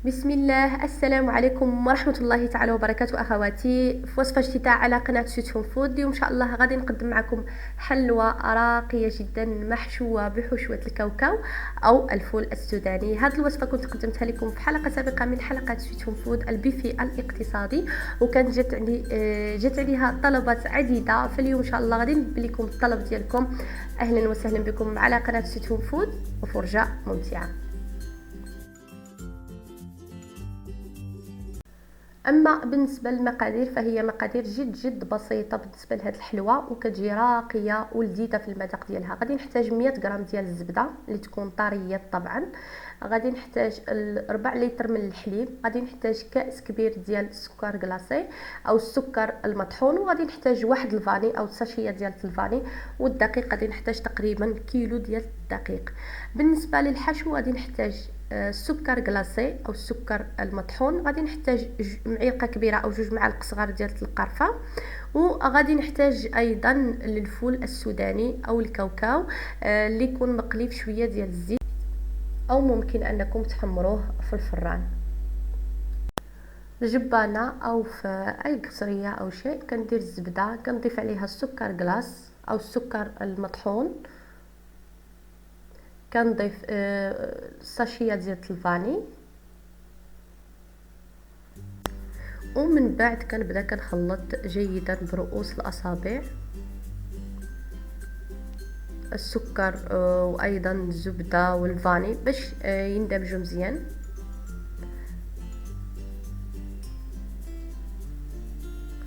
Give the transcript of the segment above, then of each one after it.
بسم الله، السلام عليكم ورحمة الله تعالى وبركاته أخواتي. في وصفة جديدة على قناة سويت هوم فود. اليوم إن شاء الله غادي نقدم معكم حلوى راقية جدا محشوة بحشوة الكاوكاو أو الفول السوداني. هذه الوصفة كنت قدمتها لكم في حلقة سابقة من حلقات سويت هوم فود البيفي الاقتصادي، وكانت جات عليها طلبات عديدة. فاليوم إن شاء الله غادي نلبي لكم الطلب ديالكم. أهلا وسهلا بكم على قناة سويت هوم فود وفرجة ممتعة. اما بالنسبه للمقادير فهي مقادير جد بسيطه بالنسبه لهاد الحلوى، وكتجي راقيه ولذيذه في المذاق ديالها. غادي نحتاج 100 غرام ديال الزبده اللي تكون طريه طبعا، غادي نحتاج 4 لتر من الحليب، غادي نحتاج كاس كبير ديال السكر كلاصي او السكر المطحون، وغادي نحتاج واحد الفاني او ساشيه ديال الفاني، والدقيق غادي نحتاج تقريبا كيلو ديال الدقيق. بالنسبه للحشو غادي نحتاج السكر كلاصي او السكر المطحون، غادي نحتاج معلقه كبيره او 2 معالق صغار ديال القرفه، وغادي نحتاج ايضا للفول السوداني او الكاوكاو اللي يكون مقلي في شويه ديال الزيت، او ممكن انكم تحمروه في الفران الجبانه او في اي قصريه او شيء. كندير الزبده، كنضيف عليها السكر كلاص او السكر المطحون، كنضيف الساشيه ديال الفاني، ومن بعد كنبدا كنخلط جيدا برؤوس الاصابع السكر وايضا الزبده والفاني باش يندمجوا مزيان.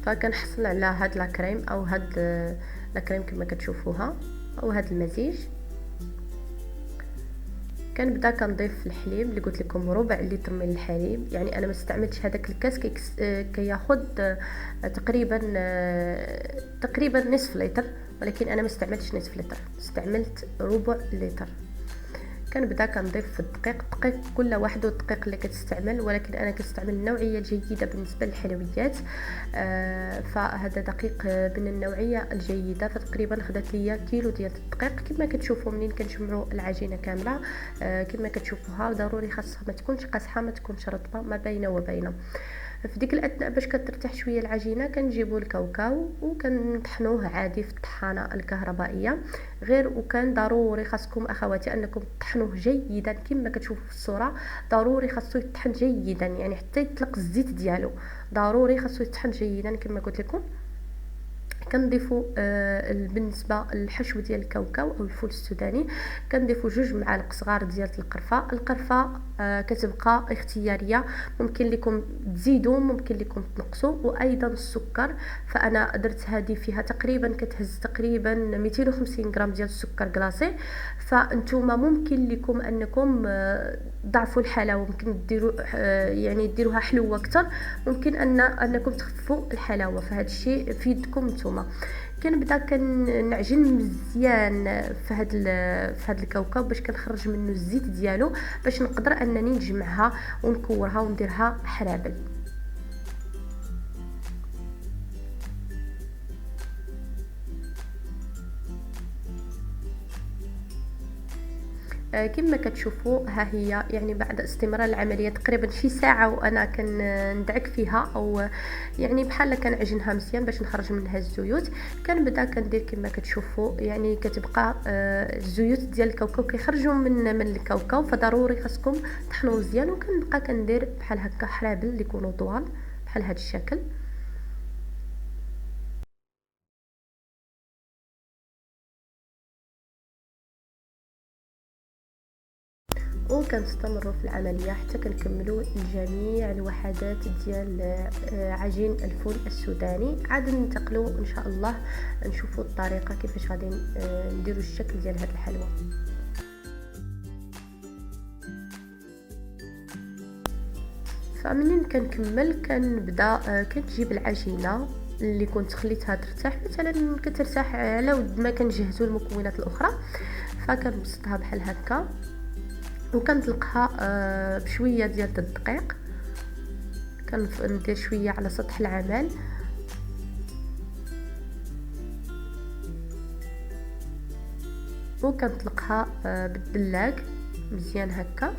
فكنحصل على هاد لاكريم او هاد لاكريم كما كتشوفوها او هاد المزيج. كنبدا كنضيف الحليب اللي قلت لكم ربع لتر من الحليب، يعني انا ما استعملتش هذاك الكاس كياخذ تقريبا نصف لتر، ولكن انا ما استعملتش نصف لتر، استعملت ربع لتر. كنبدا كنضيف الدقيق كل واحد والدقيق اللي كتستعمل، ولكن انا كنستعمل النوعيه الجيده بالنسبه للحلويات. فهذا دقيق من النوعيه الجيده، فتقريبا خدات ليا كيلو ديال الدقيق. كما كتشوفوا منين كنجمعوا العجينه كامله كما كتشوفوها، ضروري خاصها ما تكونش قاصحه ما تكونش رطبه، ما بينه وبينه. في ديك الاثناء باش كترتاح شويه العجينه كنجيبوا الكاوكاو وكنطحنوه عادي في الطحانه الكهربائيه غير. وكان ضروري خاصكم اخواتي انكم تطحنوه جيدا كما كتشوفوا في الصوره، ضروري خاصو يطحن جيدا يعني حتى يطلق الزيت ديالو، ضروري خاصو يطحن جيدا كما قلت لكم. كنضيفوا بالنسبه للحشو ديال الكاوكاو او الفول السوداني كنضيفوا 2 معالق صغار ديال القرفه كتبقى اختياريه، ممكن لكم تزيدوا ممكن لكم تنقصوا. وايضا السكر، فانا درت هذه فيها تقريبا كتهز تقريبا 250 غرام ديال السكر كلاصي. فانتوما ممكن لكم انكم ضعفوا الحلاوه، ممكن ديروا يعني ديروها حلوه اكثر، ممكن انكم تخففوا الحلاوه، فهذا الشيء في يدكم نتوما. كنبدا كنعجن مزيان في هذا الكاوكاو باش كنخرج منه الزيت ديالو، باش نقدر انني نجمعها ونكورها ونديرها حرابل. كما كتشوفوا ها هي، يعني بعد استمرار العمليه تقريبا شي ساعه وانا كندعك فيها، او يعني بحال كنعجنها مزيان باش نخرج منها الزيوت. كنبدا كندير كما كتشوفوا، يعني كتبقى الزيوت ديال الكاوكاو كيخرجوا من الكاوكاو، فضروري خاصكم تطحنوا مزيان. وكنبقى كندير بحال هكا حرابل اللي يكونوا طوال بحال هذا الشكل. وكنستمروا في العمليه حتى كنكملوا جميع الوحدات ديال عجين الفول السوداني. عاد ننتقلوا ان شاء الله نشوفوا الطريقه كيفاش غادي نديروا الشكل ديال هذه الحلوى. فمنين كنكمل كنبدا كنجيب العجينه اللي كنت خليتها ترتاح، مثلا كترتاح على ود ما كنجهزوا المكونات الاخرى، فكنبسطها بحال هكا وكنطلقها بشويه ديال الدقيق، كندير شويه على سطح العمل وكنطلقها بالدلاك مزيان هكا.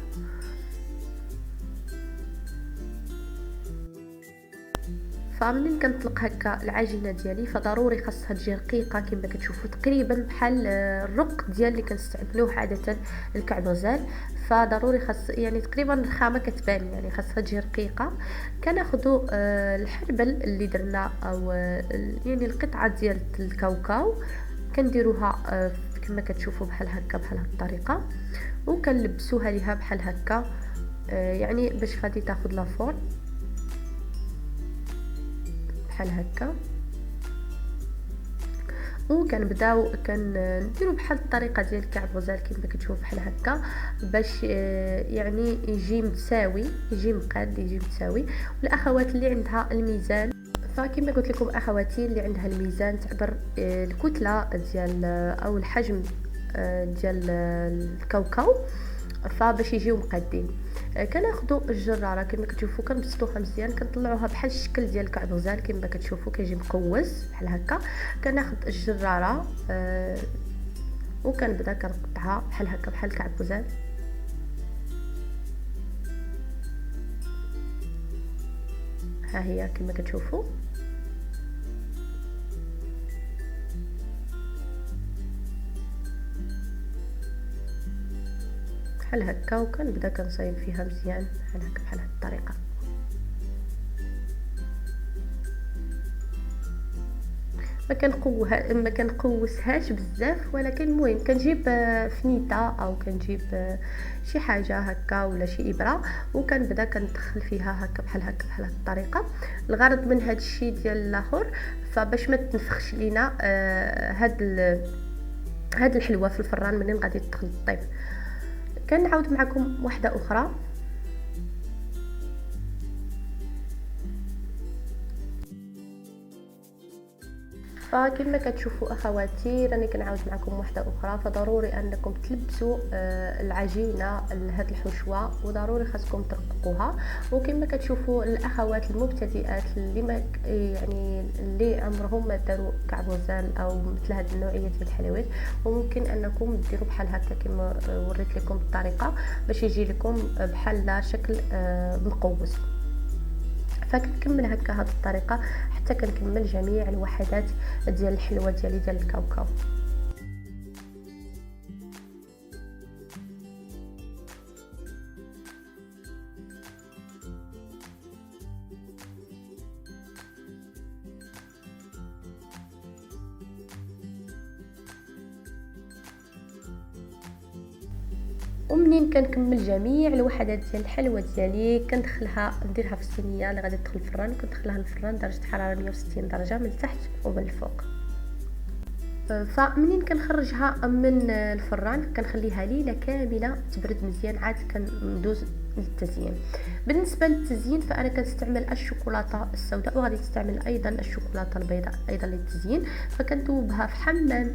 فمنين كنطلق هكا العجينه ديالي فضروري خاصها تجي رقيقه كما كتشوفوا تقريبا بحال الرق ديال اللي كنستعملوه عاده الكعب غزال. فضروري خاص يعني تقريبا الخامه كتبان يعني خاصها تجي رقيقه. كناخذوا الحربل اللي درنا او يعني القطعه ديال الكاوكاو كنديروها كما كتشوفوا بحال هكا بحال هاد الطريقه وكنلبسوها ليها بحال هكا يعني باش غادي تاخذ لا فورم بحال هكا. وكنبداو كنديروا بحال الطريقه ديال الكعب غزال كما كتشوف بحال هكا باش يعني يجي متساوي يجي مقاد يجي متساوي. والاخوات اللي عندها الميزان فكما قلت لكم اخواتي اللي عندها الميزان تعبر الكتله ديال او الحجم ديال الكاوكاو فباش يجيو مقادين كناخذوا الجراره كما كتشوفوا كنبسطوها مزيان كنطلعوها بحال الشكل ديال الكعب غزال كما كتشوفوا كيجي مقوس بحال هكا. كناخذ الجراره وكنبدا كنقطعها بحال هكا بحال الكعب غزال. ها هي كما كتشوفوا بحال هكا وكنبدا كنصايب فيها مزيان بحال هكا بحال هاد الطريقه. ما كنقوسهاش بزاف ولكن المهم كنجيب فنيته او كنجيب شي حاجه هكا ولا شي ابره وكنبدا كندخل فيها هكا بحال هكا بحال هاد الطريقه. الغرض من هاد الشيء ديال الاخر فباش ما تنفخش لينا هاد الحلوه في الفران منين غادي تدخل الطيب. كنعاود معكم واحده اخرى. فكما كتشوفوا اخواتي راني كنعاود معكم واحده اخرى فضروري انكم تلبسوا العجينه لهاد الحشوه وضروري خاصكم ترققوها. وكما كتشوفوا الاخوات المبتدئات اللي ما يعني اللي عمرهم ما داروا كعب غزال او مثل هاد النوعيه ديال الحلويات وممكن انكم ديروا بحال هكا كما وريت لكم الطريقه باش يجي لكم بحال شكل مقوس. فكنكمل هكا هذه الطريقه حتى كنكمل جميع الوحدات ديال الحلوه ديالي ديال الكاوكاو. ومنين كنكمل جميع الوحدات ديال الحلوه ديالي كندخلها نديرها في الصينيه اللي غادي تدخل الفران كندخلها للفران درجه حراره 160 درجه من التحت ومن الفوق. فمنين كنخرجها من الفران كنخليها ليله كامله تبرد مزيان عاد كندوز للتزيين. بالنسبه للتزيين فانا كنستعمل الشوكولاته السوداء وغادي تستعمل ايضا الشوكولاته البيضاء ايضا للتزيين. فكندوبها في حمام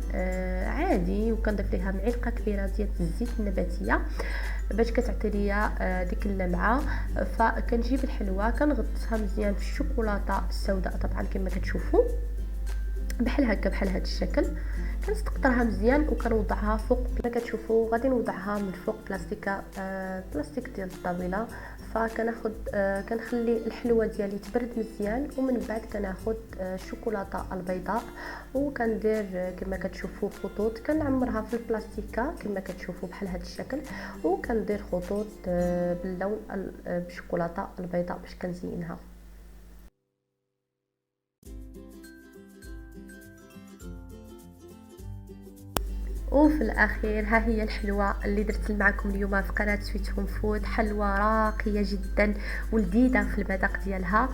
عادي وكنضيف ليها معلقه كبيره ديال الزيت النباتيه باش كتعطي ليا ديك اللمعه. فكنجيب الحلوه كنغطسها مزيان في الشوكولاته السوداء طبعا كما كتشوفوا بحال هكا بحال هذا الشكل. كنستقطرها مزيان وكنوضعها فوق كما كتشوفوا غادي نوضعها من فوق بلاستيك ديال الطاوله. فكناخذ كنخلي الحلوه ديالي تبرد مزيان ومن بعد كناخذ الشوكولاته البيضاء وكندير كما كتشوفوا خطوط كنعمرها في البلاستيكه كما كتشوفوا بحال هذا الشكل وكندير خطوط باللون بالشوكولاته البيضاء باش كنزينها. وفي الاخير ها هي الحلوه اللي درت معكم اليوم في قناه سويت هوم فود. حلوه راقيه جدا ولذيذه في المذاق ديالها.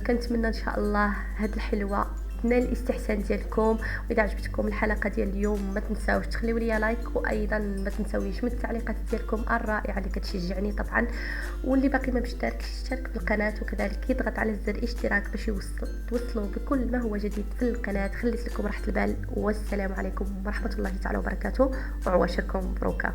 كنتمنى ان شاء الله هاد الحلوه تنال الاستحسان ديالكم. واذا عجبتكم الحلقه ديال اليوم ما تنساوش تخليو لي لايك وايضا ما تنساويش من التعليقات ديالكم الرائعه اللي كتشجعني طبعا. واللي باقي ما مشتركش يشترك في القناه وكذلك يضغط على زر الاشتراك باش توصلوا بكل ما هو جديد في القناه. خليت لكم راحه البال والسلام عليكم ورحمه الله تعالى وبركاته وعواشركم مبروكه.